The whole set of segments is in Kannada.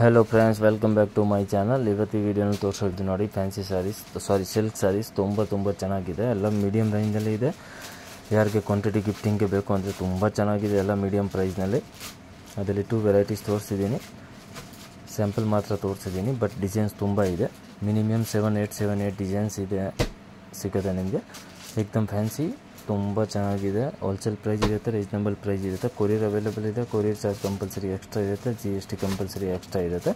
Hello friends welcome back to my channel. इवत्ती वीडियो तोरिसोದು ನೋಡಿ ಫ್ಯಾನ್ಸಿ ಸಾರೀಸ್ ಸಿಲ್ಕ್ ಸಾರೀಸ್ ತುಂಬ ಚೆನ್ನಾಗಿದೆ। ಎಲ್ಲ ಮೀಡಿಯಂ ರೇಂಜ್ ನಲ್ಲಿ ಇದೆ। ಯಾರಿಗೆ ಕ್ವಾಂಟಿಟಿ ಗಿಫ್ಟಿಂಗ್ ಗೆ ಬೇಕು ಅಂದ್ರೆ ತುಂಬ ಚೆನ್ನಾಗಿದೆ। ಎಲ್ಲ ಮೀಡಿಯಂ ಪ್ರೈಸ್ ನಲ್ಲಿ ಅದರಲ್ಲಿ 2 ವೆರೈಟೀಸ್ ತೋರಿಸಿದ್ದೀನಿ, ಸ್ಯಾಂಪಲ್ ಮಾತ್ರ ತೋರಿಸಿದ್ದೀನಿ, ಬಟ್ ಡಿಸೈನ್ಸ್ ತುಂಬ ಇದೆ। ಮಿನಿಮಮ್ 7-8 ಡಿಸೈನ್ಸ್ ಇದೆ ಸಿಗುತ್ತೆ ನಿಮಗೆ। एकदम ಫ್ಯಾನ್ಸಿ ತುಂಬ ಚೆನ್ನಾಗಿದೆ। ಹೋಲ್ಸೇಲ್ ಪ್ರೈಸ್ ಇರುತ್ತೆ, ರೀಸನಬಲ್ ಪ್ರೈಸ್ ಇರುತ್ತೆ। ಕೊರಿಯರ್ ಅವೈಲೇಬಲ್ ಇದೆ, ಕೊರಿಯರ್ ಚಾರ್ಜ್ ಕಂಪಲ್ಸರಿ ಎಕ್ಸ್ಟ್ರಾ ಇರುತ್ತೆ, GST ಕಂಪಲ್ಸರಿ ಎಕ್ಸ್ಟ್ರಾ ಇರುತ್ತೆ।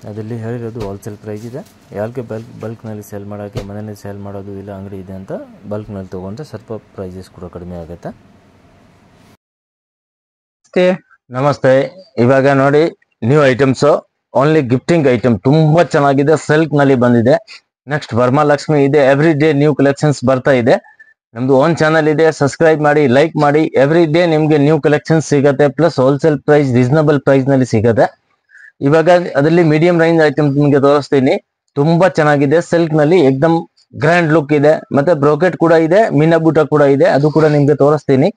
ಅದರಲ್ಲಿ ಹೇಳಿರೋದು ಹೋಲ್ಸೇಲ್ ಪ್ರೈಸ್ ಇದೆ। ಯಾರಿಗೆ ಬಲ್ಕ್ನಲ್ಲಿ ಸೇಲ್ ಮಾಡೋಕ್ಕೆ, ಮನೆಯಲ್ಲಿ ಸೇಲ್ ಮಾಡೋದು ಇಲ್ಲ ಅಂಗಡಿ ಇದೆ ಅಂತ ಬಲ್ಕ್ನಲ್ಲಿ ತೊಗೊಂಡ್ರೆ ಸ್ವಲ್ಪ ಪ್ರೈಸಸ್ ಕೂಡ ಕಡಿಮೆ ಆಗುತ್ತೆ। ನಮಸ್ತೆ, ಇವಾಗ ನೋಡಿ new items, only gifting item ತುಂಬಾ ಚೆನ್ನಾಗಿದೆ। ಸಿಲ್ಕ್ ನಲ್ಲಿ ಬಂದಿದೆ। ನೆಕ್ಸ್ಟ್ ವರಮಹಾಲಕ್ಷ್ಮಿ ಇದೆ, ಎವ್ರಿ ಡೇ ನ್ಯೂ ಕಲೆಕ್ಷನ್ಸ್ ಬರ್ತಾ ಇದೆ। ನಮ್ದು ಓನ್ ಚಾನಲ್ ಇದೆ, ಸಬ್ಸ್ಕ್ರೈಬ್ ಮಾಡಿ, ಲೈಕ್ ಮಾಡಿ। ಎವ್ರಿ ಡೇ ನಿಮ್ಗೆ ನ್ಯೂ ಕಲೆಕ್ಷನ್ಸ್ ಸಿಗುತ್ತೆ, plus wholesale price reasonable price ನಲ್ಲಿ ಸಿಗುತ್ತೆ। ಇವಾಗ ಅದರಲ್ಲಿ ಮೀಡಿಯಂ ರೇಂಜ್ ಐಟಮ್ ನಿಮಗೆ ತೋರಿಸ್ತೀನಿ, ತುಂಬಾ ಚೆನ್ನಾಗಿದೆ। ಸಿಲ್ಕ್ ನಲ್ಲಿ ಏಕ್ದಮ್ ಗ್ರ್ಯಾಂಡ್ ಲುಕ್ ಇದೆ, ಮತ್ತೆ ಬ್ರೋಕೆಟ್ ಕೂಡ ಇದೆ, ಮೀನಾ ಬೂಟ ಕೂಡ ಇದೆ, ಅದು ಕೂಡ ನಿಮ್ಗೆ ತೋರಿಸ್ತೀನಿ।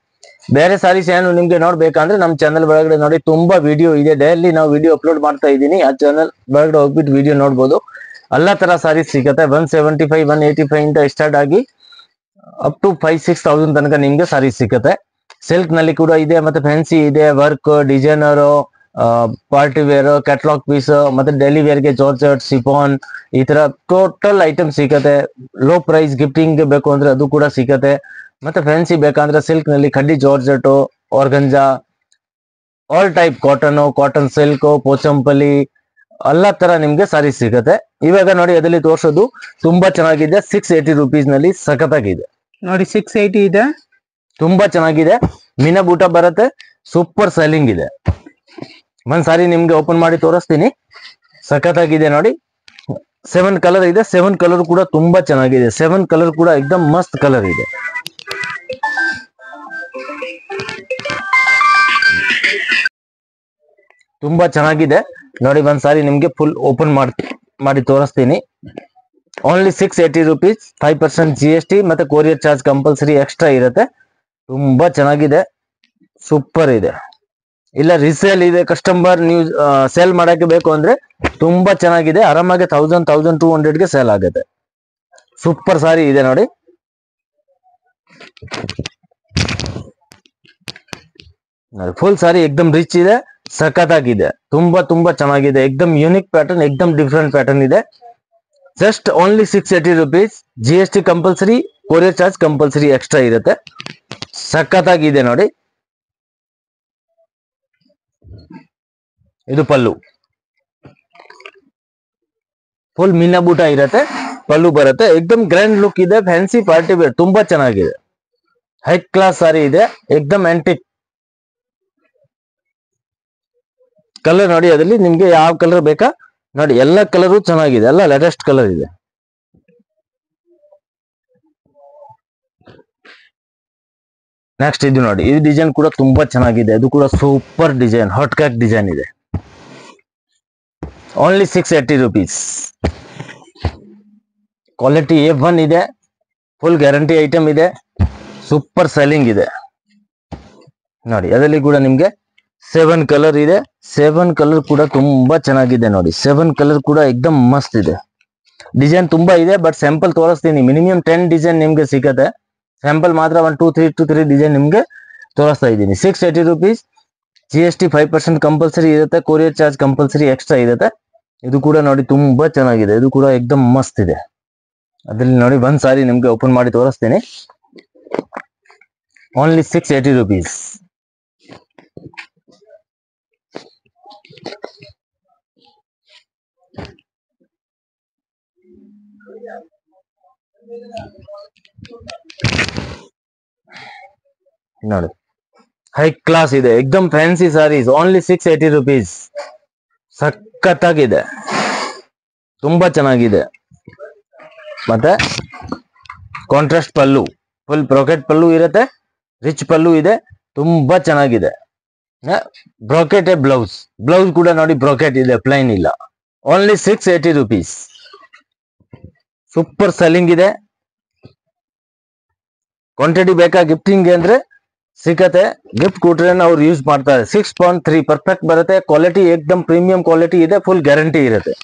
ಬೇರೆ ಸಾರೀಸ್ ಏನು ನಿಮ್ಗೆ ನೋಡ್ಬೇಕಂದ್ರೆ ನಮ್ಮ ಚಾನಲ್ ಒಳಗಡೆ ನೋಡಿ, ತುಂಬಾ ವಿಡಿಯೋ ಇದೆ, ಡೈಲಿ ನಾವು ವಿಡಿಯೋ ಅಪ್ಲೋಡ್ ಮಾಡ್ತಾ ಇದ್ದೀನಿ। ಆ ಚಾನಲ್ ಒಳಗಡೆ ಹೋಗ್ಬಿಟ್ಟು ವಿಡಿಯೋ ನೋಡ್ಬೋದು। ಎಲ್ಲಾ ತರ ಸಾರೀಸ್ ಸಿಗುತ್ತೆ। 175 185 ಇಂದ ಸ್ಟಾರ್ಟ್ ಆಗಿ ಅಪ್ ಟು 5-6,000 ತನಕ ನಿಮ್ಗೆ ಸಾರೀಸ್ ಸಿಗುತ್ತೆ। ಸಿಲ್ಕ್ ನಲ್ಲಿ ಕೂಡ ಇದೆ, ಮತ್ತೆ ಫ್ಯಾನ್ಸಿ ಇದೆ, work, designer, party wear, catalogue piece, ಮತ್ತೆ ಡೈಲಿ ವೇರ್ ಗೆ ಜಾರ್ಜೆಟ್, ಸಿಫಾನ್, ಈ ತರ ಟೋಟಲ್ ಐಟಮ್ ಸಿಗುತ್ತೆ। ಲೋ ಪ್ರೈಸ್ ಗಿಫ್ಟಿಂಗ್ ಬೇಕು ಅಂದ್ರೆ ಅದು ಕೂಡ ಸಿಗುತ್ತೆ। ಮತ್ತೆ ಫ್ಯಾನ್ಸಿ ಬೇಕಂದ್ರೆ ಸಿಲ್ಕ್ ನಲ್ಲಿ ಕಡ್ಡಿ georgette, organza, all type cotton silk, Pochampally ಎಲ್ಲಾ ತರ ನಿಮ್ಗೆ ಸಾರೀಸ್ ಸಿಗುತ್ತೆ। ಇವಾಗ ನೋಡಿ ಅದರಲ್ಲಿ ತೋರಿಸೋದು ತುಂಬಾ ಚೆನ್ನಾಗಿದೆ। 680 ರುಪೀಸ್ ನಲ್ಲಿ ಸಖತ್ತಾಗಿದೆ ನೋಡಿ, 680 ಇದೆ, ತುಂಬಾ ಚೆನ್ನಾಗಿದೆ। ಮೀನಾ ಬೂಟ ಬರುತ್ತೆ, ಸೂಪರ್ ಸೆಲ್ಲಿಂಗ್ ಇದೆ। ಒಂದ್ ಸಾರಿ ನಿಮ್ಗೆ ಓಪನ್ ಮಾಡಿ ತೋರಿಸ್ತೀನಿ, ಸಖತ್ತಾಗಿದೆ ನೋಡಿ। 7 ಕಲರ್ ಇದೆ, 7 ಕಲರ್ ಕೂಡ ತುಂಬಾ ಚೆನ್ನಾಗಿದೆ। 7 ಕಲರ್ ಕೂಡ एकदम ಮಸ್ತ್ ಕಲರ್ ಇದೆ। ತುಂಬಾ ಚೆನ್ನಾಗಿದೆ ನೋಡಿ। ಒಂದ್ ಸಾರಿ ನಿಮ್ಗೆ ಫುಲ್ ಓಪನ್ ಮಾಡಿ ತೋರಿಸ್ತೀನಿ। ಓನ್ಲಿ 680 ರುಪೀಸ್, 5% GST ಮತ್ತೆ ಕೊರಿಯರ್ ಚಾರ್ಜ್ ಕಂಪಲ್ಸರಿ ಎಕ್ಸ್ಟ್ರಾ ಇರುತ್ತೆ। ತುಂಬಾ ಚೆನ್ನಾಗಿದೆ, ಸೂಪರ್ ಇದೆ। ಇಲ್ಲ ರೀಸೇಲ್ ಇದೆ, ಕಸ್ಟಮರ್ ನೀವು ಸೇಲ್ ಮಾಡಕ್ಕೆ ಬೇಕು ಅಂದ್ರೆ ತುಂಬಾ ಚೆನ್ನಾಗಿದೆ। ಆರಾಮಾಗಿ 1000-1200 ಗೆ ಸೇಲ್ ಆಗುತ್ತೆ। ಸೂಪರ್ ಸಾರಿ ಇದೆ ನೋಡಿ। ಫುಲ್ ಸಾರಿ एकदम ರಿಚ್ ಇದೆ, ಸಖತ್ತಾಗಿದೆ, ತುಂಬಾ ಚೆನ್ನಾಗಿದೆ। एकदम ಯೂನಿಕ್ ಪ್ಯಾಟರ್ನ್, एकदम ಡಿಫರೆಂಟ್ ಪ್ಯಾಟರ್ನ್ ಇದೆ। Just only 680 rupees, GST compulsory, courier charge compulsory extra ಇರುತ್ತೆ। ಸಖತ್ತಾಗಿದೆ ನೋಡಿ। ಇದು ಪಲ್ಲು, ಫುಲ್ ಮೀನಾ ಬೂಟ ಇರುತ್ತೆ, ಪಲ್ಲು ಬರುತ್ತೆ, एकदम ಗ್ರ್ಯಾಂಡ್ ಲುಕ್ ಇದೆ। ಫ್ಯಾನ್ಸಿ ಪಾರ್ಟಿ ವೇರ್ ತುಂಬಾ ಚೆನ್ನಾಗಿದೆ, ಹೈ ಕ್ಲಾಸ್ ಸಾರಿ ಇದೆ, एकदम ಆಂಟಿಕ್ ಕಲರ್ ನೋಡಿ। ಅದರಲ್ಲಿ ನಿಮ್ಗೆ ಯಾವ ಕಲರ್ ಬೇಕಾ ನೋಡಿ, ಎಲ್ಲ ಕಲರು ಚೆನ್ನಾಗಿದೆ, ಎಲ್ಲ ಲೇಟೆಸ್ಟ್ ಕಲರ್ ಇದೆ। ನೆಕ್ಸ್ಟ್ ಇದು ನೋಡಿ, ಈ ಡಿಸೈನ್ ಕೂಡ ತುಂಬಾ ಚೆನ್ನಾಗಿದೆ, ಅದು ಕೂಡ ಸೂಪರ್ ಡಿಸೈನ್, ಹಾಟ್ ಕ್ಯಾಕ್ ಡಿಸೈನ್ ಇದೆ। ಓನ್ಲಿ 680 ರುಪೀಸ್, ಕ್ವಾಲಿಟಿ A1 ಇದೆ, ಫುಲ್ ಗ್ಯಾರಂಟಿ ಐಟಮ್ ಇದೆ, ಸೂಪರ್ ಸೆಲ್ಲಿಂಗ್ ಇದೆ ನೋಡಿ। ಅದರಲ್ಲಿ ಕೂಡ ನಿಮ್ಗೆ 7 ಕಲರ್ ಇದೆ, 7 ಕಲರ್ ಕೂಡ ತುಂಬಾ ಚೆನ್ನಾಗಿದೆ ನೋಡಿ। 7 ಕಲರ್ ಕೂಡ एकदम ಮಸ್ತ್ ಇದೆ। ಡಿಸೈನ್ ತುಂಬಾ ಇದೆ, ಬಟ್ ಸ್ಯಾಂಪಲ್ ತೋರಿಸ್ತೀನಿ। ಮಿನಿಮಮ್ 10 ಡಿಸೈನ್ ನಿಮ್ಗೆ ಸಿಗುತ್ತೆ, ಸ್ಯಾಂಪಲ್ ಮಾತ್ರ 1 2 3 ಡಿಸೈನ್ ನಿಮ್ಗೆ ತೋರಿಸ್ತಾ ಇದ್ದೀನಿ। 680 ರುಪೀಸ್, GST 5% ಕಂಪಲ್ಸರಿ ಇರುತ್ತೆ, ಕೊರಿಯರ್ ಚಾರ್ಜ್ ಕಂಪಲ್ಸರಿ ಎಕ್ಸ್ಟ್ರಾ ಇರುತ್ತೆ। ಇದು ಕೂಡ ನೋಡಿ ತುಂಬಾ ಚೆನ್ನಾಗಿದೆ, ಇದು ಕೂಡ एकदम ಮಸ್ತ್ ಇದೆ। ಅದ್ರಲ್ಲಿ ನೋಡಿ ಒಂದ್ ಸಾರಿ ನಿಮ್ಗೆ ಓಪನ್ ಮಾಡಿ ತೋರಿಸ್ತೀನಿ। ಓನ್ಲಿ 680 ರುಪೀಸ್, ನೋಡಿ ಹೈ ಕ್ಲಾಸ್ ಇದೆ, एकदम ಫ್ಯಾನ್ಸಿ ಸಾರೀಸ್। ಓನ್ಲಿ 680 ರುಪೀಸ್, ಸಖತ್ತಾಗಿದೆ, ತುಂಬಾ ಚೆನ್ನಾಗಿದೆ। ಮತ್ತೆ ಕಾಂಟ್ರಾಸ್ಟ್ ಪಲ್ಲು, ಫುಲ್ ಬ್ರೋಕೆಟ್ ಪಲ್ಲು ಇರುತ್ತೆ, ರಿಚ್ ಪಲ್ಲು ಇದೆ, ತುಂಬಾ ಚೆನ್ನಾಗಿದೆ। ಬ್ರೋಕೆಟ್ ಬ್ಲೌಸ್ ಕೂಡ ನೋಡಿ ಬ್ರೋಕೆಟ್ ಇದೆ, ಪ್ಲೈನ್ ಇಲ್ಲ। ಓನ್ಲಿ 680 ರುಪೀಸ್, ಸೂಪರ್ ಸೆಲ್ಲಿಂಗ್ ಇದೆ। ಕ್ವಾಂಟಿಟಿ ಬೇಕಾ ಗಿಫ್ಟಿಂಗ್ ಅಂದ್ರೆ ಸಿಕ್ಕತ್ತೆ. ಗಿಫ್ಟ್ ಕೊಟ್ರೆ ಅವ್ರು ಯೂಸ್ ಮಾಡ್ತಾರೆ. 6.3 ಪರ್ಫೆಕ್ಟ್ ಬರುತ್ತೆ. ಕ್ವಾಲಿಟಿ ಏಕ್ದಮ್ ಪ್ರೀಮಿಯಂ ಕ್ವಾಲಿಟಿ ಇದೆ. ಫುಲ್ ಗ್ಯಾರಂಟಿ ಇರುತ್ತೆ.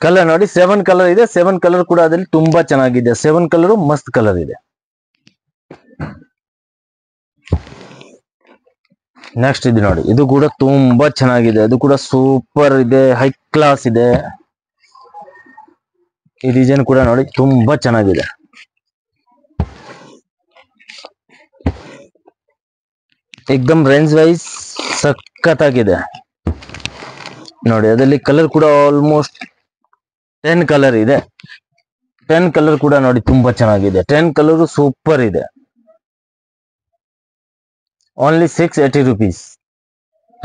ಕಲರ್ ನೋಡಿ 7 ಕಲರ್ ಇದೆ. 7 ಕಲರ್ ಕೂಡ ಅದ್ರಲ್ಲಿ ತುಂಬಾ ಚೆನ್ನಾಗಿದೆ. 7 ಕಲರ್ ಮಸ್ತ್ ಕಲರ್ ಇದೆ. ನೆಕ್ಸ್ಟ್ ಇದು ನೋಡಿ, ಇದು ಕೂಡ ತುಂಬಾ ಚೆನ್ನಾಗಿದೆ. ಅದು ಕೂಡ ಸೂಪರ್ ಇದೆ, ಹೈ ಕ್ಲಾಸ್ ಇದೆ. ಈ ಡಿಸೈನ್ ಕೂಡ ನೋಡಿ ತುಂಬಾ ಚೆನ್ನಾಗಿದೆ. ಏಕ್ದಮ್ ರೇಂಜ್ ವೈಸ್ ಸಖತ್ತಾಗಿದೆ ನೋಡಿ. ಅದರಲ್ಲಿ ಕಲರ್ ಕೂಡ ಆಲ್ಮೋಸ್ಟ್ 10 ಕಲರ್ ಇದೆ. 10 ಕಲರ್ ಕೂಡ ನೋಡಿ ತುಂಬಾ ಚೆನ್ನಾಗಿದೆ. 10 ಕಲರ್ ಸೂಪರ್ ಇದೆ. Only 680 rupees.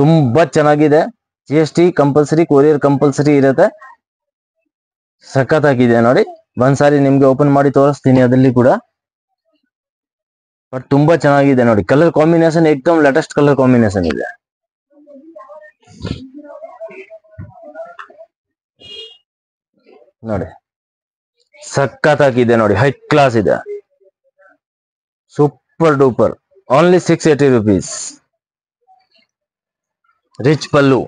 ತುಂಬಾ ಚೆನ್ನಾಗಿದೆ. GST ಕಂಪಲ್ಸರಿ, ಕೊರಿಯರ್ ಕಂಪಲ್ಸರಿ ಇರುತ್ತೆ. ಸಖತ್ತಾಗಿದೆ ನೋಡಿ. ಒಂದ್ಸಾರಿ ನಿಮ್ಗೆ ಓಪನ್ ಮಾಡಿ ತೋರಿಸ್ತೀನಿ ಅದರಲ್ಲಿ ಕೂಡ. ಬಟ್ ತುಂಬಾ ಚೆನ್ನಾಗಿದೆ ನೋಡಿ. ಕಲರ್ ಕಾಂಬಿನೇಷನ್ ಏಕ್ದಮ್ ಲೇಟೆಸ್ಟ್ ಕಲರ್ ಕಾಂಬಿನೇಷನ್ ಇದೆ ನೋಡಿ. ಸಖತ್ತಾಗಿದೆ ನೋಡಿ, ಹೈ ಕ್ಲಾಸ್ ಇದೆ, super duper. Only 680 rupees. Rich pallu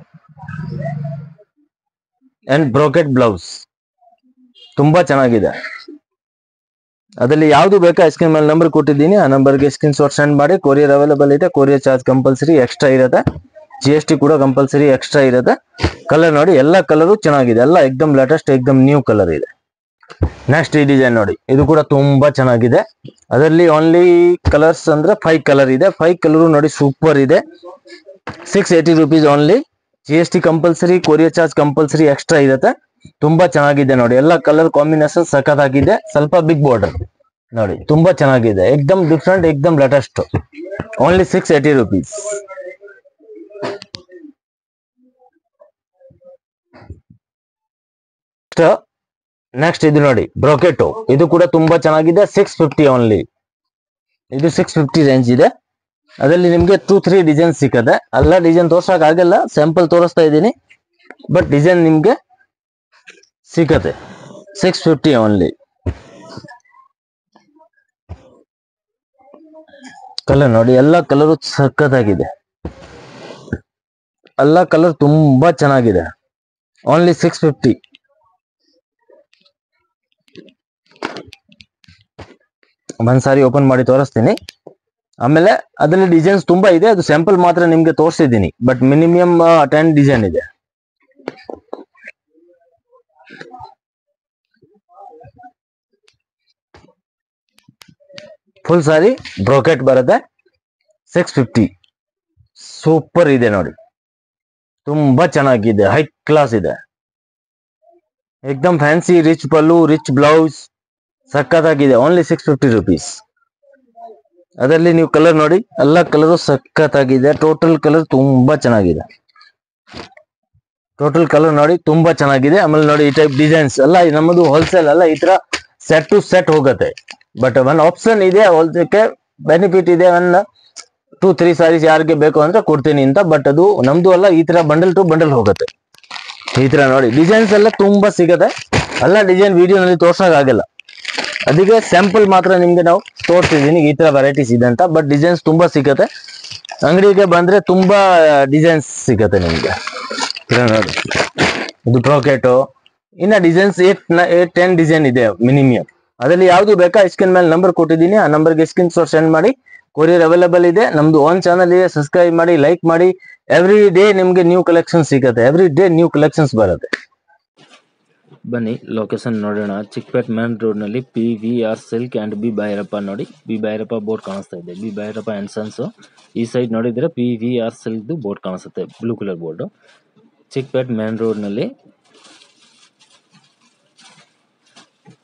and brocade blouse. ತುಂಬಾ ಚೆನ್ನಾಗಿದೆ. ಅದರಲ್ಲಿ ಯಾವ್ದು ಬೇಕಾ ಸ್ಕ್ರೀನ್ ಮೇಲೆ ನಂಬರ್ ಕೊಟ್ಟಿದ್ದೀನಿ. ಆ ನಂಬರ್ಗೆ ಸ್ಕ್ರೀನ್ ಶಾಟ್ ಸೆಂಡ್ ಮಾಡಿ. ಕೊರಿಯರ್ ಅವೈಲೇಬಲ್ ಇದೆ. ಕೊರಿಯರ್ ಚಾರ್ಜ್ ಕಂಪಲ್ಸರಿ ಎಕ್ಸ್ಟ್ರಾ ಇರುತ್ತೆ. GST ಕೂಡ ಕಂಪಲ್ಸರಿ ಎಕ್ಸ್ಟ್ರಾ ಇರುತ್ತೆ. ಕಲರ್ ನೋಡಿ, ಎಲ್ಲ ಕಲರು ಚೆನ್ನಾಗಿದೆ. ಎಲ್ಲ ಏಕ್ದಮ್ ಲೇಟೆಸ್ಟ್, ಏಕ್ದಮ್ ನ್ಯೂ ಕಲರ್ ಇದೆ. ನೆಕ್ಸ್ಟ್ ಈ ಡಿಸೈನ್ ನೋಡಿ, ಇದು ಕೂಡ ತುಂಬಾ ಚೆನ್ನಾಗಿದೆ. ಅದರಲ್ಲಿ ಓನ್ಲಿ ಕಲರ್ಸ್ ಅಂದ್ರೆ 5 ಕಲರ್ ಇದೆ. 5 ಕಲರ್ ನೋಡಿ ಸೂಪರ್ ಇದೆ. 680 rupees only. GST compulsory, courier charge compulsory extra ಇರುತ್ತೆ. ತುಂಬಾ ಚೆನ್ನಾಗಿದೆ ನೋಡಿ. ಎಲ್ಲ ಕಲರ್ ಕಾಂಬಿನೇಷನ್ ಸಖತ್ತಾಗಿದೆ. ಸ್ವಲ್ಪ ಬಿಗ್ ಬಾರ್ಡರ್ ನೋಡಿ, ತುಂಬಾ ಚೆನ್ನಾಗಿದೆ. ಏಕ್ದಮ್ ಡಿಫ್ರೆಂಟ್, ಏಕ್ದಮ್ ಲೇಟೆಸ್ಟ್. Only 680 rupees. ನೆಕ್ಸ್ಟ್ ಇದು ನೋಡಿ, ಬ್ರೋಕೆಟೋ. ಇದು ಕೂಡ ತುಂಬಾ ಚೆನ್ನಾಗಿದೆ. 650 ಓನ್ಲಿ. ಇದು 650 ರೇಂಜ್ ಇದೆ. ಅದರಲ್ಲಿ ನಿಮ್ಗೆ 2-3 ಡಿಸೈನ್ ಸಿಕ್ಕದೆ. ಎಲ್ಲ ಡಿಸೈನ್ ತೋರ್ಸಕ್ ಆಗಲ್ಲ, ಸ್ಯಾಂಪಲ್ ತೋರಿಸ್ತಾ ಇದ್ದೀನಿ. ಬಟ್ ಡಿಸೈನ್ ನಿಮ್ಗೆ ಸಿಕ್ಕತ್ತೆ. 650 ಓನ್ಲಿ. ಕಲರ್ ನೋಡಿ, ಎಲ್ಲ ಕಲರ್ ಸಖತ್ತಾಗಿದೆ. ಎಲ್ಲ ಕಲರ್ ತುಂಬಾ ಚೆನ್ನಾಗಿದೆ. ಓನ್ಲಿ 650. ಒಂದ್ಸಾರಿ ಓಪನ್ ಮಾಡಿ ತೋರಿಸ್ತೀನಿ. ಆಮೇಲೆ ಅದರಲ್ಲಿ ಡಿಸೈನ್ಸ್ ತುಂಬಾ ಇದೆ. ಅದು ಸ್ಯಾಂಪಲ್ ಮಾತ್ರ ನಿಮ್ಗೆ ತೋರಿಸಿದ್ದೀನಿ. ಬಟ್ ಮಿನಿಮಮ್ 10 ಡಿಸೈನ್ ಇದೆ. ಫುಲ್ ಸಾರಿ ಬ್ರೋಕೆಟ್ ಬರುತ್ತೆ. 650. ಸೂಪರ್ ಇದೆ ನೋಡಿ. ತುಂಬಾ ಚೆನ್ನಾಗಿದೆ, ಹೈ ಕ್ಲಾಸ್ ಇದೆ. ಏಕ್ದಮ್ ಫ್ಯಾನ್ಸಿ, ರಿಚ್ ಪಲ್ಲು, ರಿಚ್ ಬ್ಲೌಸ್, ಸಖತ್ತಾಗಿದೆ. Only 650 rupees. ಅದರಲ್ಲಿ ನೀವು ಕಲರ್ ನೋಡಿ, ಎಲ್ಲ ಕಲರು ಸಖತ್ತಾಗಿದೆ. ಟೋಟಲ್ ಕಲರ್ ತುಂಬಾ ಚೆನ್ನಾಗಿದೆ. ಟೋಟಲ್ ಕಲರ್ ನೋಡಿ ತುಂಬಾ ಚೆನ್ನಾಗಿದೆ. ಆಮೇಲೆ ನೋಡಿ, ಈ ಟೈಪ್ ಡಿಸೈನ್ಸ್ ಎಲ್ಲ ನಮ್ಮದು ಹೋಲ್ಸೇಲ್ ಅಲ್ಲ, ಈ ತರ ಸೆಟ್ ಟು ಸೆಟ್ ಹೋಗುತ್ತೆ. ಬಟ್ ಒನ್ ಆಪ್ಷನ್ ಇದೆ ಹೊಲ್ಸಕ್ಕೆ, ಬೆನಿಫಿಟ್ ಇದೆ. 1-2-3 ಸಾರೀಸ್ ಯಾರಿಗೆ ಬೇಕು ಅಂದ್ರೆ ಕೊಡ್ತೀನಿ ಅಂತ. ಬಟ್ ಅದು ನಮ್ದು ಅಲ್ಲ, ಈ ತರ ಬಂಡಲ್ ಟು ಬಂಡಲ್ ಹೋಗುತ್ತೆ. ಈ ತರ ನೋಡಿ, ಡಿಸೈನ್ಸ್ ಎಲ್ಲ ತುಂಬಾ ಸಿಗುತ್ತೆ. ಎಲ್ಲ ಡಿಸೈನ್ ವಿಡಿಯೋನಲ್ಲಿ ತೋರ್ಸಕ್ ಆಗಲ್ಲ, ಅದಕ್ಕೆ ಸ್ಯಾಂಪಲ್ ಮಾತ್ರ ನಿಮ್ಗೆ ನಾವು ತೋರಿಸಿದೀನಿ. ಈ ತರ ವೆರೈಟೀಸ್ ಇದೆ ಅಂತ. ಬಟ್ ಡಿಸೈನ್ಸ್ ತುಂಬಾ ಸಿಗುತ್ತೆ. ಅಂಗಡಿಗೆ ಬಂದ್ರೆ ತುಂಬಾ ಡಿಸೈನ್ಸ್ ಸಿಗುತ್ತೆ ನಿಮ್ಗೆ. ನೋಡಿ, ಇದು ಬ್ರೋಕೆಟು. ಇನ್ನ ಡಿಸೈನ್ಸ್ 8-10 ಡಿಸೈನ್ ಇದೆ ಮಿನಿಮಮ್. ಅದರಲ್ಲಿ ಯಾವ್ದು ಬೇಕಾ ಸ್ಕ್ರೀನ್ ಮೇಲೆ ನಂಬರ್ ಕೊಟ್ಟಿದ್ದೀನಿ. ಆ ನಂಬರ್ಗೆ ಸ್ಕ್ರೀನ್ ಶಾಟ್ ಸೆಂಡ್ ಮಾಡಿ. ಕೊರಿಯರ್ ಅವೈಲೇಬಲ್ ಇದೆ. ನಮ್ದು ಓನ್ ಚಾನಲ್ ಇದೆ. ಸಬ್ಸ್ಕ್ರೈಬ್ ಮಾಡಿ, ಲೈಕ್ ಮಾಡಿ. ಎವ್ರಿ ಡೇ ನಿಮ್ಗೆ ನ್ಯೂ ಕಲೆಕ್ಷನ್ ಸಿಗುತ್ತೆ. ಎವ್ರಿ ಡೇ ನ್ಯೂ ಕಲೆಕ್ಷನ್ಸ್ ಬರುತ್ತೆ. ಬನ್ನಿ ಲೊಕೇಶನ್ ನೋಡೋಣ. ಚಿಕ್ಕಪೇಟ್ ಮೇನ್ ರೋಡ್ ನಲ್ಲಿ PVR silk and B Bhyrappa ನೋಡಿ. ಬಿ ಭೈರಪ್ಪ ಬೋರ್ಡ್ ಕಾಣಿಸ್ತಾ ಇದೆ. B Bhyrappa and sons. ಈ ಸೈಡ್ ನೋಡಿದ್ರೆ PVR ಸಿಲ್ಕ್ ಬೋರ್ಡ್ ಕಾಣಿಸುತ್ತೆ, blue colour board. Chickpet main road ನಲ್ಲಿ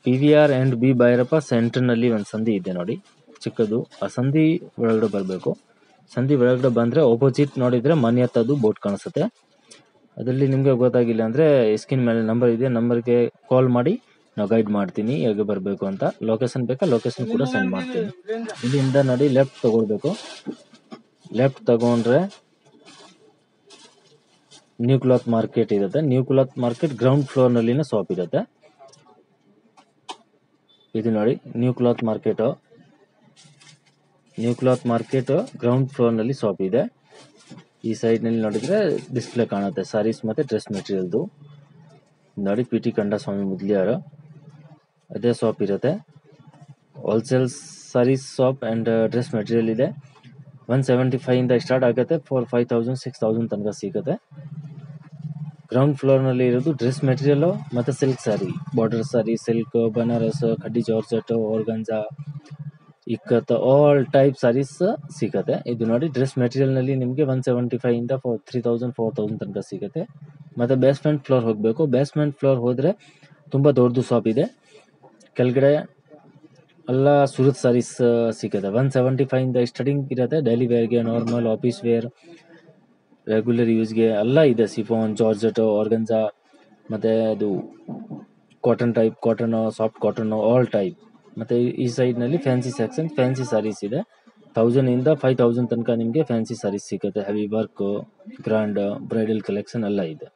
PVR and B Bhyrappa centre ನಲ್ಲಿ ಒಂದು ಸಂಧಿ ಇದೆ ನೋಡಿ, ಚಿಕ್ಕದು. ಆ ಸಂಧಿ ಒಳಗಡೆ ಬರಬೇಕು. ಸಂಧಿ ಒಳಗಡೆ ಬಂದ್ರೆ ಆಪೋಸಿಟ್ ನೋಡಿದ್ರೆ ಮನೆ ಹತ್ತದು ಬೋರ್ಡ್ ಕಾಣಿಸುತ್ತೆ. ಅದರಲ್ಲಿ ನಿಮ್ಗೆ ಗೊತ್ತಾಗಿಲ್ಲ ಅಂದ್ರೆ ಸ್ಕ್ರೀನ್ ಮೇಲೆ ನಂಬರ್ ಇದೆ. ನಂಬರ್ಗೆ ಕಾಲ್ ಮಾಡಿ, ನಾವು ಗೈಡ್ ಮಾಡ್ತೀನಿ ಹೇಗೆ ಬರಬೇಕು ಅಂತ. ಲೊಕೇಶನ್ ಬೇಕಾ, ಲೊಕೇಶನ್ ಕೂಡ ಸೆಂಡ್ ಮಾಡ್ತೀನಿ. ಇಲ್ಲಿಂದ ನೋಡಿ ಲೆಫ್ಟ್ ತಗೊಳ್ಬೇಕು. ಲೆಫ್ಟ್ ತಗೊಂಡ್ರೆ ನ್ಯೂ ಕ್ಲಾತ್ ಮಾರ್ಕೆಟ್ ಇರುತ್ತೆ. New cloth market ground floor ನಲ್ಲಿನ ಶಾಪ್ ಇರುತ್ತೆ. ಇದು ನೋಡಿ new cloth market. New cloth market ground ಫ್ಲೋರ್ನಲ್ಲಿ ಶಾಪ್ ಇದೆ. ಈ ಸೈಡ್ನಲ್ಲಿ ನೋಡಿದರೆ ಡಿಸ್ಪ್ಲೇ ಕಾಣುತ್ತೆ ಸಾರೀಸ್ ಮತ್ತು ಡ್ರೆಸ್ ಮೆಟೀರಿಯಲ್ದು. ನೋಡಿ ಪಿ ಟಿ ಕಂಡಸ್ವಾಮಿ ಮುದ್ಲಿಯಾರು ಅದೇ ಶಾಪ್ ಇರುತ್ತೆ. Wholesale sarees shop and dress material ಇದೆ. 175 ಇಂದ ಸ್ಟಾರ್ಟ್ ಆಗುತ್ತೆ, 5000 6000 ತನಕ ಸಿಗುತ್ತೆ. ಗ್ರೌಂಡ್ ಫ್ಲೋರ್ನಲ್ಲಿ ಇರೋದು ಡ್ರೆಸ್ ಮೆಟೀರಿಯಲ್ ಮತ್ತು silk saree, border saree, silk, Banaras, khaddi georgette, organza, ikat, all type sarees ಸಿಗುತ್ತೆ. ಇದು ನೋಡಿ ಡ್ರೆಸ್ ಮೆಟೀರಿಯಲ್ನಲ್ಲಿ ನಿಮಗೆ 175 ಇಂದ 3000 4000 ತನಕ ಸಿಗುತ್ತೆ. ಮತ್ತು ಬೇಸ್ಮೆಂಟ್ ಫ್ಲೋರ್ ಹೋಗಬೇಕು. ಬೇಸ್ಮೆಂಟ್ ಫ್ಲೋರ್ ಹೋದರೆ ತುಂಬ ದೊಡ್ಡದು ಶಾಪ್ ಇದೆ. ಕೆಳಗಡೆ ಎಲ್ಲ ಸೂರತ್ ಸ್ಯಾರೀಸ್ ಸಿಗುತ್ತೆ. 175 ಇಂದ ಸ್ಟಾರ್ಟಿಂಗ್ ಇರುತ್ತೆ. ಡೈಲಿ ವೇರ್ಗೆ, ನಾರ್ಮಲ್, ಆಫೀಸ್ ವೇರ್, ರೆಗ್ಯುಲರ್ ಯೂಸ್ಗೆ ಎಲ್ಲ ಇದೆ. ಸಿಫಾನ್, ಜಾರ್ಜೆಟ್, ಆರ್ಗಂಜಾ, ಮತ್ತು ಅದು cotton type, cotton, soft cotton, all type. ಮತ್ತು ಈ ಸೈಡ್ನಲ್ಲಿ ಫ್ಯಾನ್ಸಿ ಸೆಕ್ಷನ್, ಫ್ಯಾನ್ಸಿ ಸ್ಯಾರೀಸ್ ಇದೆ. 1000 ಇಂದ 5000 ತನಕ ನಿಮಗೆ ಫ್ಯಾನ್ಸಿ ಸ್ಯಾರೀಸ್ ಸಿಗುತ್ತೆ. Heavy work, grand, bridal collection ಎಲ್ಲ ಇದೆ.